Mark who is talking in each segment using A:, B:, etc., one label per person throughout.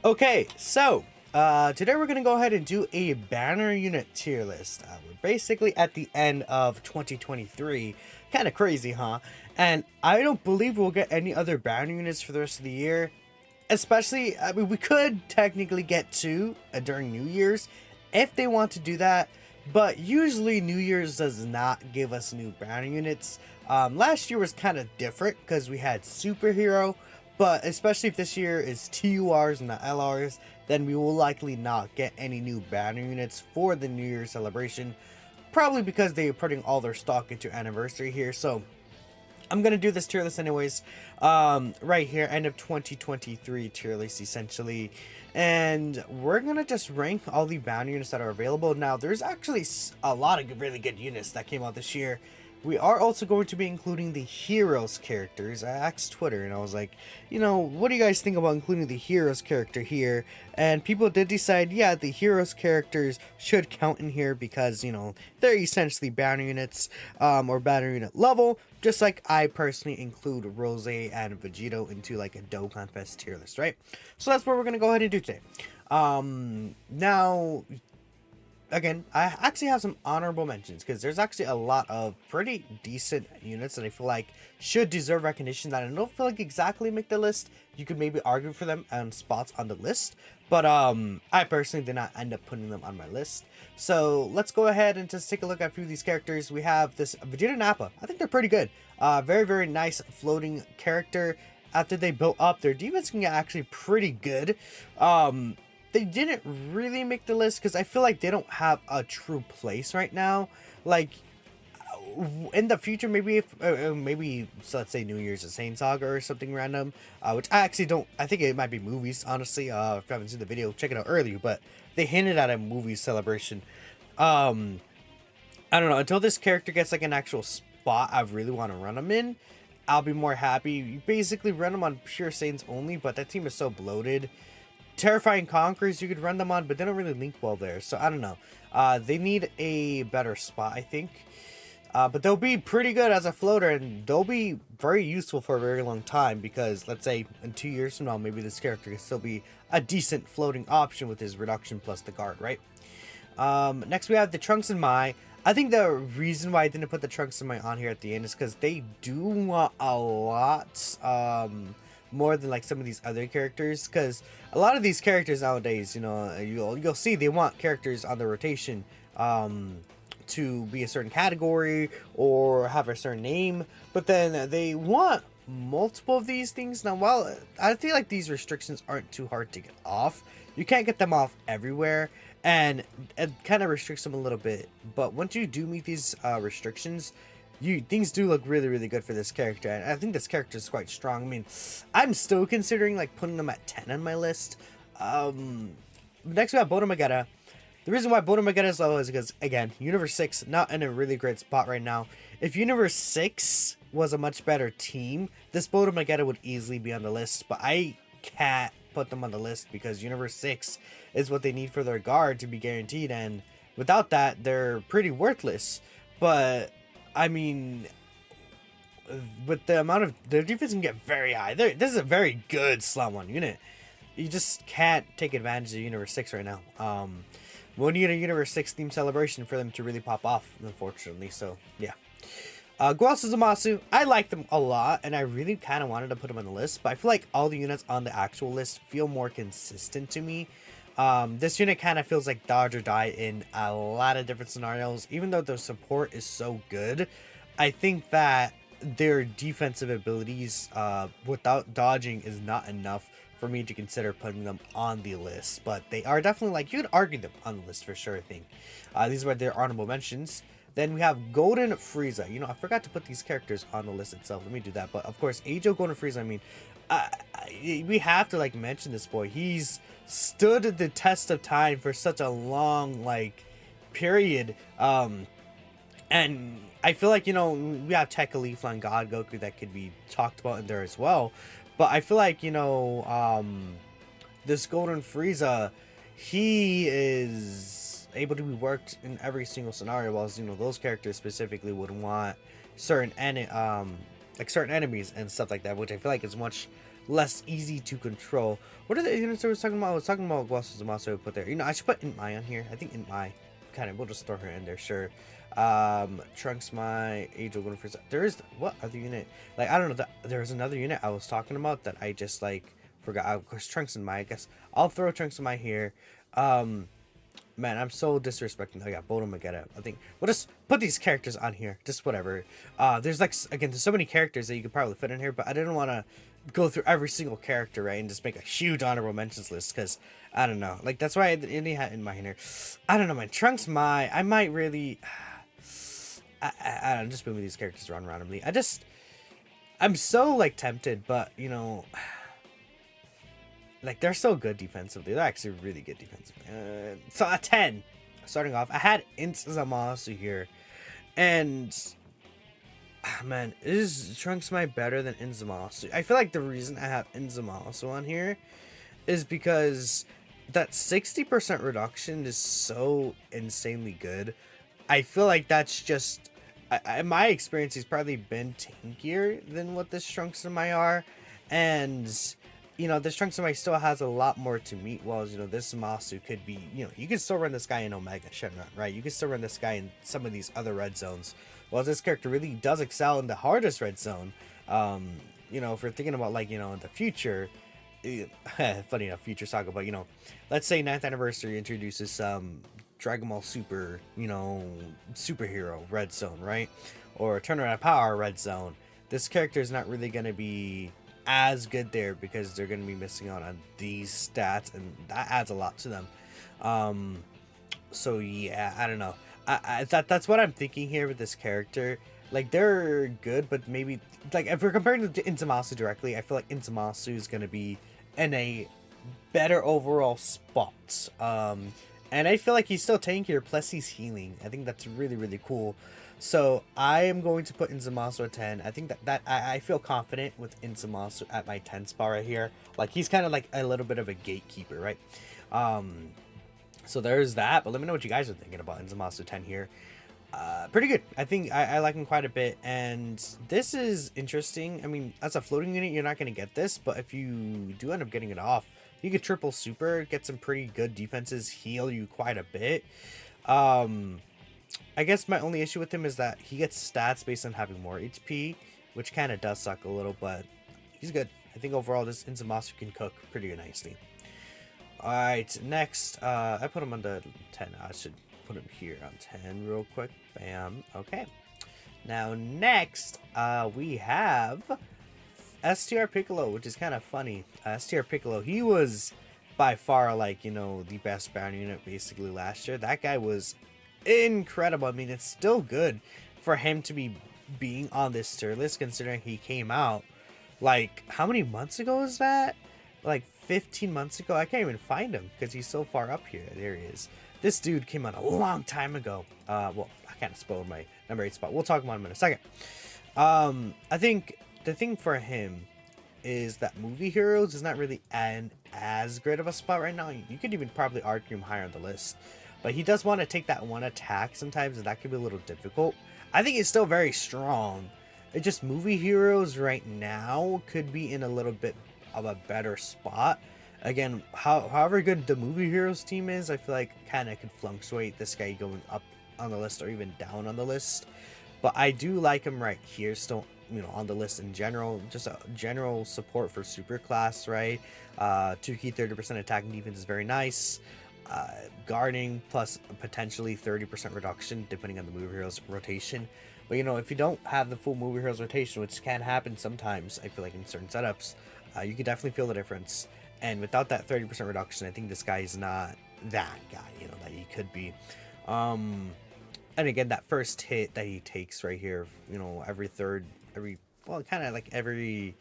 A: Okay, so today we're gonna go ahead and do a banner unit tier list. We're basically at the end of 2023. Kind of crazy, huh? And I don't believe we'll get any other banner units for the rest of the year. Especially, I mean, we could technically get two during New Year's if they want to do that. But usually, New Year's does not give us new banner units. Last year was kind of different because we had superhero, but especially if this year is TURs and not LRs, then we will likely not get any new banner units for the New Year's celebration. Probably because they are putting all their stock into anniversary here. So I'm gonna do this tier list anyways. Right here, end of 2023 tier list essentially, and we're gonna just rank all the banner units that are available. Now, there's actually a lot of really good units that came out this year. We are also going to be including the heroes characters. I asked Twitter and I was like, what do you guys think about including the heroes character here? And people did decide, yeah, the heroes characters should count in here because, they're essentially banner units, or banner unit level, just like I personally include Rose and Vegito into like a Dokkan Fest tier list, right? So that's what we're going to go ahead and do today. Now, again, I actually have some honorable mentions because there's actually a lot of pretty decent units that I feel like should deserve recognition that I don't feel like exactly make the list. You could maybe argue for them on spots on the list, but I personally did not end up putting them on my list. So let's go ahead and just take a look at a few of these characters. We have this Vegeta Nappa. I think they're pretty good. Very, very nice floating character. After they built up, their defense can get actually pretty good. They didn't really make the list because I feel like they don't have a true place right now. Like, in the future, maybe maybe, so let's say New Year's, a Saint Saga or something random, which I actually don't, I think it might be movies, honestly. If you haven't seen the video, check it out earlier, but they hinted at a movie celebration. I don't know, until this character gets like an actual spot I really want to run them in, I'll be more happy. You basically run them on pure Saints only, but that team is so bloated. Terrifying Conquerors you could run them on, but they don't really link well there, so I don't know. They need a better spot, I think. But they'll be pretty good as a floater, and they'll be very useful for a very long time, because let's say in 2 years from now, maybe this character can still be a decent floating option with his reduction plus the guard, right? Next we have the Trunks and Mai. I think the reason why I didn't put the Trunks and Mai on here at the end is because they do want a lot, more than like some of these other characters, because a lot of these characters nowadays, you'll see they want characters on the rotation to be a certain category or have a certain name, but then they want multiple of these things. Now, while I feel like these restrictions aren't too hard to get off, you can't get them off everywhere, and it kind of restricts them a little bit. But once you do meet these restrictions, things do look really, really good for this character, and I think this character is quite strong. I mean, I'm still considering like putting them at 10 on my list. Next we have Bodo Magetta. The reason why Bodo Magetta is low is because, again, Universe 6 not in a really great spot right now. If Universe 6 was a much better team, this Bodo Magetta would easily be on the list, but I can't put them on the list because Universe 6 is what they need for their guard to be guaranteed, and without that, they're pretty worthless. But I mean, with the amount of their defense can get very high. This is a very good slot one unit. You just can't take advantage of Universe 6 right now. We'll need a Universe 6 theme celebration for them to really pop off, unfortunately. So yeah. Guasu Zamasu, I like them a lot, and I really kind of wanted to put them on the list, but I feel like all the units on the actual list feel more consistent to me. This unit kind of feels like dodge or die in a lot of different scenarios. Even though their support is so good, I think that their defensive abilities without dodging is not enough for me to consider putting them on the list. But they are definitely, like, you could argue them on the list for sure, I think. These are their honorable mentions. Then we have Golden Frieza. I forgot to put these characters on the list itself. Let me do that. But of course, Ajo Golden Frieza, I mean, we have to like mention this boy. He's stood the test of time for such a long like period, and I feel like we have Tech Leaf and God Goku that could be talked about in there as well, but I feel like this Golden Frieza, he is able to be worked in every single scenario, while those characters specifically would want certain certain enemies and stuff like that, which I feel like is much less easy to control. What are the units I was talking about? I was talking about Guasuzumasu put there. You know, I should put Mai on here. I think Mai kind of, we'll just throw her in there, sure. Trunks Mai, Angel going for there is what other unit? Like I don't know. There's another unit I was talking about that I just like forgot. Of course, Trunks and Mai. I guess I'll throw Trunks and Mai here. Man, I'm so disrespecting. Oh yeah, Bodo Magetta. I think we'll just put these characters on here. Just whatever. There's like again, there's so many characters that you could probably fit in here, but I didn't want to go through every single character, right, and just make a huge honorable mentions list because I don't know. Like that's why I only had in my here. I don't know, man. Trunks Mai. I might really. I don't know, just moving these characters around randomly. I'm so like tempted, but you know. Like, they're so good defensively. They're actually really good defensively. So, a 10. Starting off, I had Zamasu here. And, man, is Trunks Mai better than Inzamasu? I feel like the reason I have Inzamasu on here is because that 60% reduction is so insanely good. I feel like that's just... in my experience, he's probably been tankier than what this Trunks Mai are. And... you know, this Trunks Mai still has a lot more to meet, while, you know, this Masu could be, you know, you can still run this guy in Omega Shenron, right? You can still run this guy in some of these other red zones. Well, this character really does excel in the hardest red zone. You know, if we're thinking about, like, you know, in the future, funny enough, Future Saga, but, you know, let's say 9th Anniversary introduces some Dragon Ball Super, you know, superhero red zone, right? Or Turnaround Power red zone. This character is not really going to be as good there because they're going to be missing out on these stats, and that adds a lot to them. So yeah, I don't know. That's what I'm thinking here with this character. Like, they're good, but maybe like if we're comparing them to Inzamasu directly, I feel like Inzamasu is going to be in a better overall spot. And I feel like he's still tankier, plus he's healing. I think that's really, really cool. So I am going to put Inzamasu at 10. I think that I feel confident with Inzamasu at my 10 spot right here. Like, he's kind of like a little bit of a gatekeeper, right? So there's that. But let me know what you guys are thinking about Inzamasu 10 here. Pretty good. I think I like him quite a bit. And this is interesting. I mean, as a floating unit, you're not going to get this. But if you do end up getting it off, you could triple super, get some pretty good defenses, heal you quite a bit. I guess my only issue with him is that he gets stats based on having more HP, which kind of does suck a little, but he's good. I think overall this Inzamasu can cook pretty nicely. Alright, next, I put him on the 10. I should put him here on 10 real quick. Bam. Okay. Now next, we have STR Piccolo, which is kind of funny. STR Piccolo, he was by far, like, you know, the best bounty unit basically last year. That guy was incredible. I mean, it's still good for him to be being on this tier list, considering he came out like, how many months ago is that? Like 15 months ago. I can't even find him because he's so far up here. There he is. This dude came out a long time ago. Well, I kind of spoiled my number 8 spot. We'll talk about him in a second. I think the thing for him is that Movie Heroes is not really as great of a spot right now. You could even probably argue him higher on the list. But he does want to take that one attack sometimes, and that could be a little difficult. I think he's still very strong. It's just Movie Heroes right now could be in a little bit of a better spot. Again, however good the Movie Heroes team is, I feel like kind of could fluctuate this guy going up on the list or even down on the list. But I do like him right here still, you know, on the list in general. Just a general support for super class, right? 2 key 30% attack and defense is very nice. Guarding plus potentially 30% reduction depending on the Movie Heroes rotation. But you know, if you don't have the full Movie Heroes rotation, which can happen sometimes, I feel like in certain setups, you can definitely feel the difference. And without that 30% reduction, I think this guy is not that guy, you know, that he could be. And again, that first hit that he takes right here, you know, well, kind of like every,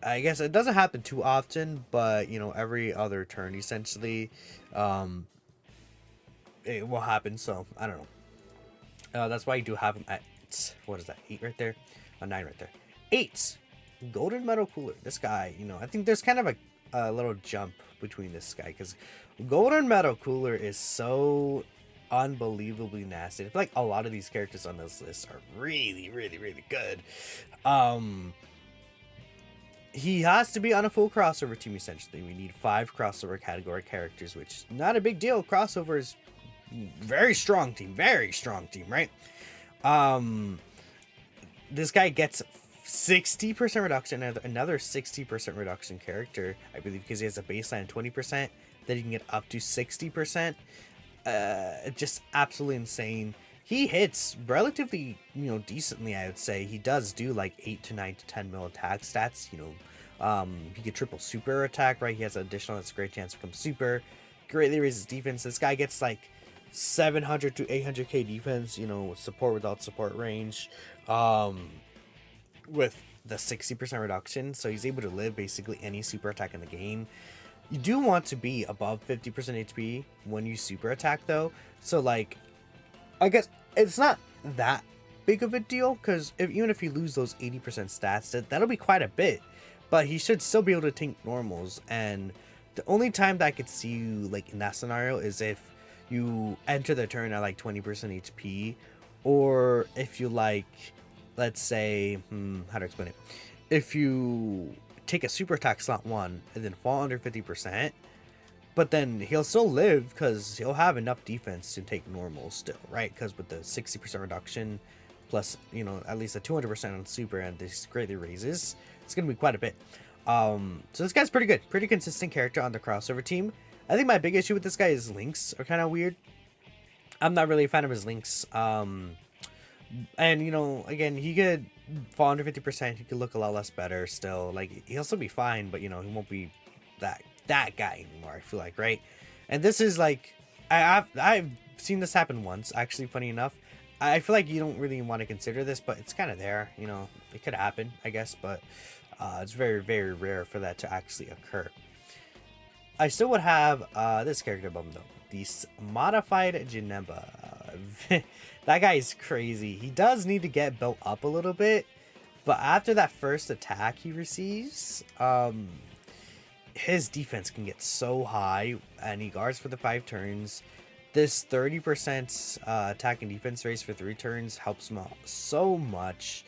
A: I guess it doesn't happen too often, but you know, every other turn essentially, it will happen. So I don't know. That's why I do have him at, what is that, 8 right there? 9 right there. 8. Golden Metal Cooler. This guy, you know, I think there's kind of a little jump between this guy because Golden Metal Cooler is so unbelievably nasty. I feel like a lot of these characters on this list are really, really, really good. he has to be on a full crossover team essentially. We need 5 crossover category characters, which is not a big deal. Crossover is very strong team, right? Um, this guy gets 60% reduction, another 60% reduction character, I believe, because he has a baseline 20%, then he can get up to 60%. Just absolutely insane. He hits relatively, decently, I would say. He does do like 8 to 9 to 10 mil attack stats, he could triple super attack, right? He has an additional, that's a great chance to become super. Greatly raises defense. This guy gets like 700 to 800k defense, support without support range, with the 60% reduction. So he's able to live basically any super attack in the game. You do want to be above 50% HP when you super attack though. So like, I guess it's not that big of a deal, because even if you lose those 80% stats, that'll be quite a bit. But he should still be able to tank normals. And the only time that I could see you like in that scenario is if you enter the turn at like 20% HP, or if you like, let's say, how to explain it? If you take a super attack slot 1 and then fall under 50%, but then he'll still live because he'll have enough defense to take normal still, right? Because with the 60% reduction plus, at least a 200% on super and this greatly raises, it's going to be quite a bit. So this guy's pretty good. Pretty consistent character on the crossover team. I think my big issue with this guy is links are kind of weird. I'm not really a fan of his links. And, again, he could fall under 50%. He could look a lot less better still. Like, he'll still be fine, but, he won't be that guy anymore, I feel like, right? And this is like, I've seen this happen once, actually, funny enough. I feel like you don't really want to consider this, but it's kind of there, it could happen, I guess, but it's very, very rare for that to actually occur. I still would have this character bum though, the modified Janemba. That guy is crazy. He does need to get built up a little bit, but after that first attack he receives, his defense can get so high, and he guards for the 5 turns. This 30% attack and defense raise for 3 turns helps him out so much.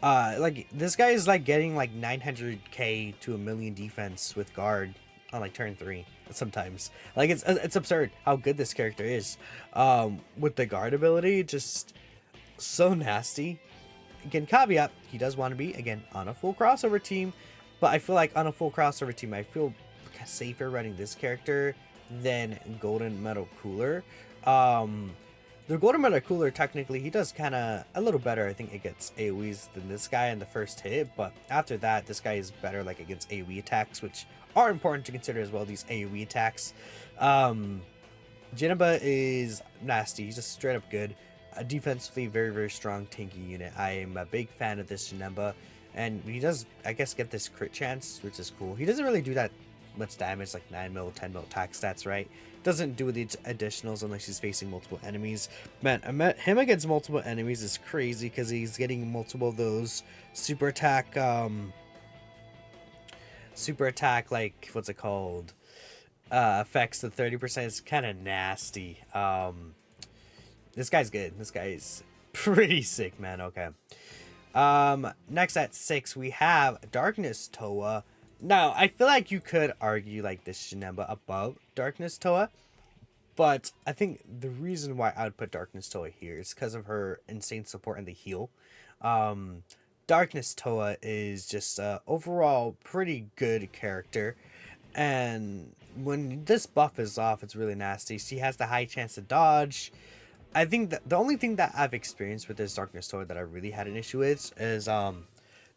A: Like, this guy is like getting like 900k to 1 million defense with guard on like turn 3 sometimes. Like, it's absurd how good this character is. With the guard ability, just so nasty. Again, caveat, he does want to be, again, on a full crossover team, but I feel like on a full crossover team, I feel safer running this character than Golden Metal Cooler. The Golden Metal Cooler, technically, he does kind of a little better. I think it gets AoEs than this guy in the first hit, but after that, this guy is better like against AoE attacks, which are important to consider as well, these AoE attacks. Janemba is nasty. He's just straight up good. Defensively, very, very strong tanky unit. I am a big fan of this Janemba, and he does, I guess, get this crit chance, which is cool. He doesn't really do that much damage, like 9 mil, 10 mil attack stats, right? Doesn't do the additionals unless he's facing multiple enemies. Man, him against multiple enemies is crazy because he's getting multiple of those super attack, like, what's it called? Effects to 30% is kind of nasty. This guy's good. This guy's pretty sick, man. Okay. Next at 6, we have Darkness Toa. Now, I feel like you could argue like this Janemba above Darkness Toa, but I think the reason why I would put Darkness Toa here is because of her insane support and the heal. Darkness Toa is just overall pretty good character, and when this buff is off, it's really nasty. She has the high chance to dodge. I think that the only thing that I've experienced with this Darkness Toa that I really had an issue with is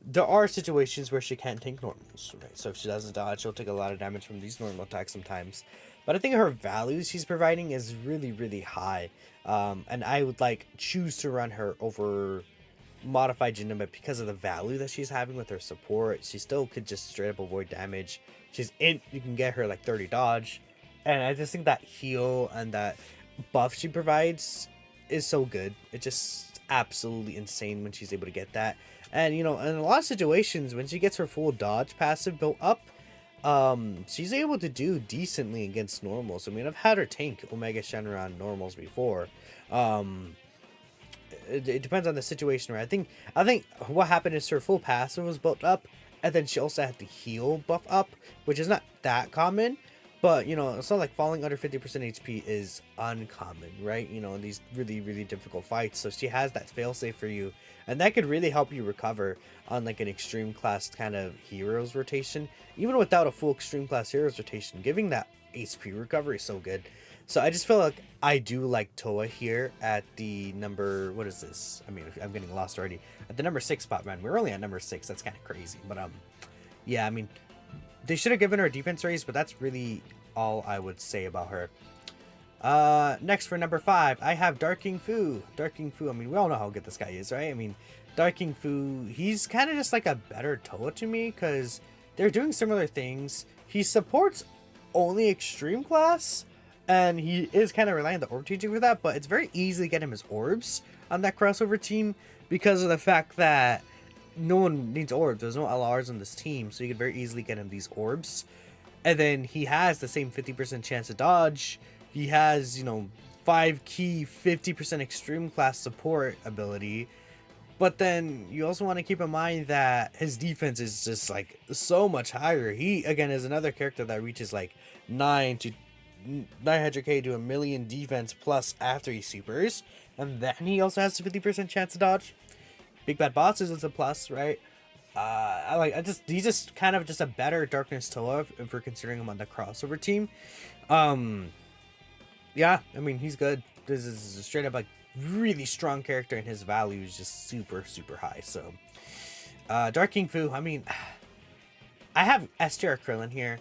A: there are situations where she can't tank normals, right? So if she doesn't dodge, she'll take a lot of damage from these normal attacks sometimes. But I think her value she's providing is really, really high. And I would like choose to run her over modified Janemba because of the value that she's having with her support. She still could just straight up avoid damage. You can get her like 30 dodge. And I just think that heal and that buff she provides is so good. It's just absolutely insane when she's able to get that. And, in a lot of situations, when she gets her full dodge passive built up, she's able to do decently against normals. I mean, I've had her tank Omega Shenron normals before. It depends on the situation, right? I think what happened is her full passive was built up, And then she also had the heal buff up, which is not that common. But, you know, it's not like falling under 50% HP is uncommon, right? You know, in these really, really difficult fights. So she has that failsafe for you. And that could really help you recover on like an extreme class kind of heroes rotation. Even without a full extreme class heroes rotation, giving that HP recovery is so good. So I just feel like I do like Toa here at the number, what is this? I mean, I'm getting lost already. At the number 6 spot, man. We're only at number 6. That's kind of crazy. But, yeah, I mean, they should have given her a defense raise, but that's really all I would say about her. Next for number 5, I have Darking Fu. Darking Fu, I mean, we all know how good this guy is, right? I mean, Darking Fu, he's kind of just like a better Toa to me, because they're doing similar things. He supports only extreme class, and he is kind of relying on the orb teaching for that, but it's very easy to get him his orbs on that crossover team because of the fact that no one needs orbs. There's no LRs on this team, so you can very easily get him these orbs. And then he has the same 50% chance to dodge. He has, you know, 5 key 50% extreme class support ability. But then you also want to keep in mind that his defense is just like so much higher. He, again, is another character that reaches like 900k to a million defense plus after he supers. And then he also has a 50% chance to dodge. Big Bad Bosses is a plus, right? He's just kind of just a better Darkness Toa if we're considering him on the crossover team. Yeah, I mean, he's good. This is a straight up like really strong character, and his value is just super, super high. So, Darking Fu, I mean, I have STR Krillin here.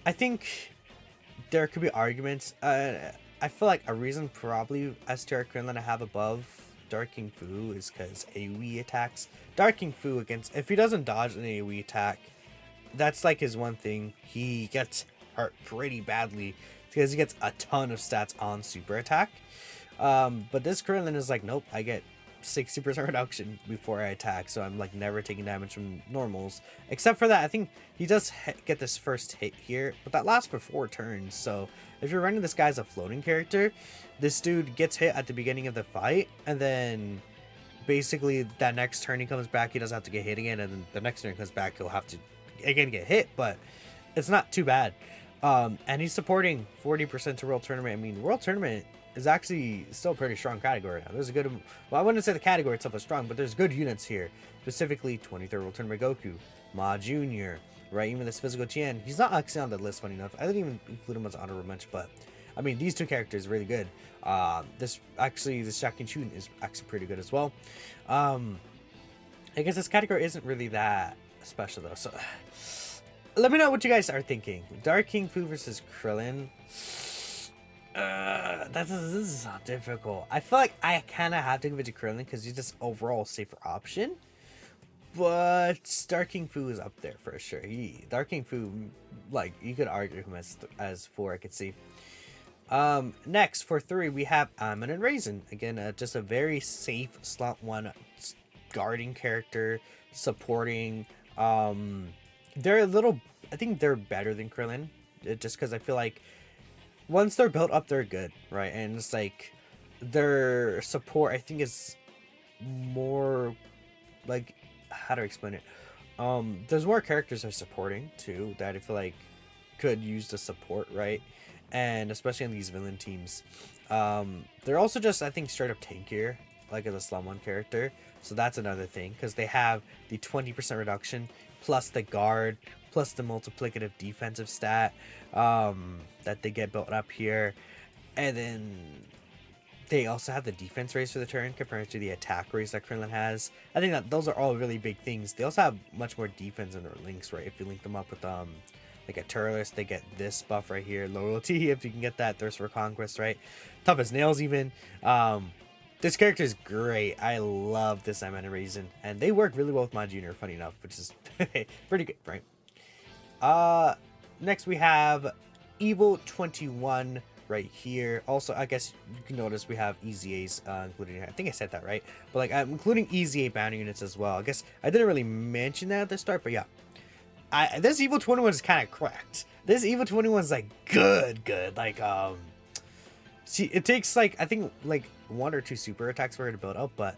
A: I think there could be arguments. I feel like a reason probably STR Krillin I have above Darking Fu is because AoE attacks. Darking Fu against, if he doesn't dodge an AoE attack, that's like his one thing. He gets hurt pretty badly because he gets a ton of stats on super attack. But this Krillin is like, nope, I get 60% reduction before I attack, so I'm like never taking damage from normals. Except for that, I think he does get this first hit here, but that lasts for 4 turns. So if you're running this guy as a floating character, this dude gets hit at the beginning of the fight, and then basically that next turn he comes back, he doesn't have to get hit again, and then the next turn he comes back, he'll have to again get hit, but it's not too bad. And he's supporting 40% to World Tournament. I mean, World Tournament is actually still a pretty strong category now. There's a good, well, I wouldn't say the category itself is strong, but there's good units here. Specifically, 23rd World Tournament Goku, Ma Jr., right? Even this Physical Tien. He's not actually on the list, funny enough. I didn't even include him as an honorable mention, but I mean, these two characters are really good. This Shakin Chun is actually pretty good as well. I guess this category isn't really that special though. So let me know what you guys are thinking. Darking Fu versus Krillin. This is so difficult. I feel like I kind of have to give it to Krillin because he's just overall a safer option. But Darking Fu is up there for sure. Darking Fu, like, you could argue him as 4, I could see. Next, for 3, we have Alon and Raisin. Again, just a very safe slot 1 guarding character, supporting. They're a little, I think they're better than Krillin, just because I feel like once they're built up, they're good, right? And it's like their support, I think, is more like, how do I explain it? There's more characters they're supporting too that I feel like could use the support, right? And especially on these villain teams, they're also just, I think, straight up tankier, like as a Slum 1 character. So that's another thing, because they have the 20% reduction plus the guard plus the multiplicative defensive stat that they get built up here, and then they also have the defense raise for the turn compared to the attack raise that Krillin has. I think that those are all really big things. They also have much more defense in their links, right? If you link them up with like a Turles, they get this buff right here, loyalty, if you can get that, thirst for conquest, right? Tough as nails even. This character is great. I love this Alon and Raisin, and they work really well with my junior, funny enough, which is pretty good, right? Next we have Evil 21 right here. Also, I guess you can notice we have EZAs included here. I think I said that right, but like I'm including EZA banner units as well. I guess I didn't really mention that at the start, but yeah, this Evil 21 is kind of cracked. This Evil 21 is like good. Like see, it takes like, I think like 1 or 2 super attacks for her to build up, but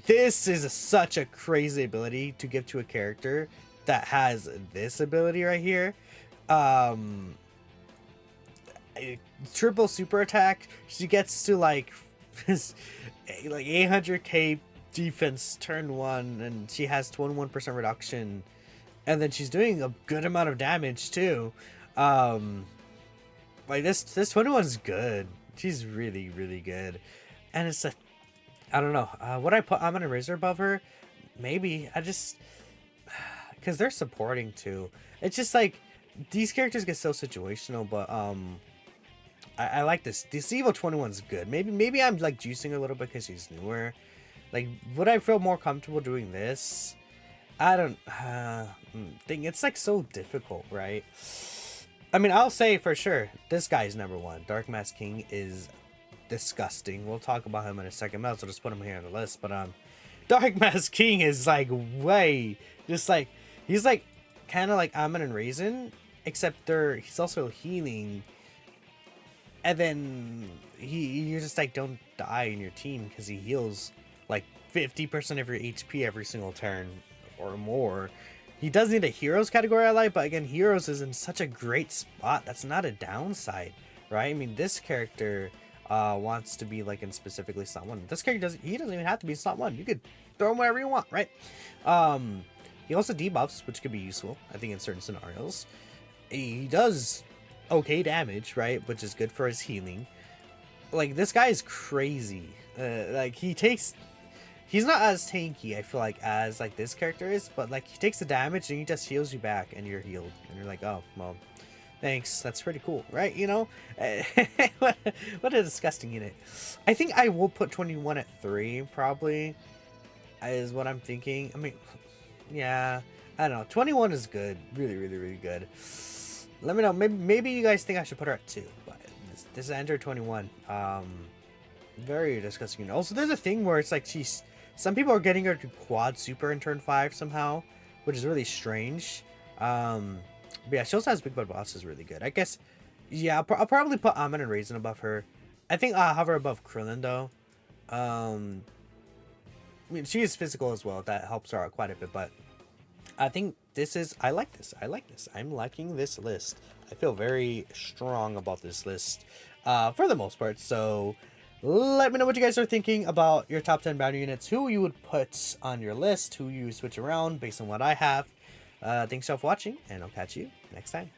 A: this is such a crazy ability to give to a character that has this ability right here. Um, Triple super attack. She gets to like 800k defense turn one, and she has 21% reduction, and then she's doing a good amount of damage too. Like this 21's good. She's really really good, and it's a I don't know. Would I put Alon and Raisin above her? Maybe. I just because they're supporting too. It's just like these characters get so situational, but I like this. This Evo 21's good. Maybe I'm like juicing a little bit because he's newer. Like, would I feel more comfortable doing this? I don't think it's like so difficult, right? I mean, I'll say for sure this guy's number one. Dark Mask King is disgusting. We'll talk about him in a second. Might as well just put him here on the list. But Dark Mask King is like way just like he's like kind of like Alon and Raisin, except he's also healing. And then you're just like, don't die in your team because he heals like 50% of your HP every single turn or more. He does need a heroes category I like, but again, heroes is in such a great spot. That's not a downside, right? I mean, this character wants to be like in specifically slot one. This character doesn't even have to be slot one. You could throw him wherever you want, right? He also debuffs, which could be useful, I think, in certain scenarios. He does okay damage, right, which is good for his healing. Like, this guy is crazy. Like, he's not as tanky, I feel like, as like this character is, but like he takes the damage and he just heals you back and you're healed and you're like, oh well, thanks, that's pretty cool, right? You know. What a disgusting unit. I think I will put 21 at 3 probably is what I'm thinking. I mean, yeah, I don't know, 21 is good, really really really good. Let me know. Maybe you guys think I should put her at 2, but this is Enter 21. Very disgusting. Also, there's a thing where it's like some people are getting her to quad super in turn 5 somehow, which is really strange. But yeah, she also has Big Bud Boss is really good. I guess, yeah, I'll probably put Alon and Raisin above her. I think I'll have her above Krillin though. I mean, she is physical as well. That helps her out quite a bit, but I think I like this. I'm liking this list. I feel very strong about this list for the most part. So let me know what you guys are thinking about your top 10 battle units, who you would put on your list, who you switch around based on what I have. Thanks y'all for watching, and I'll catch you next time.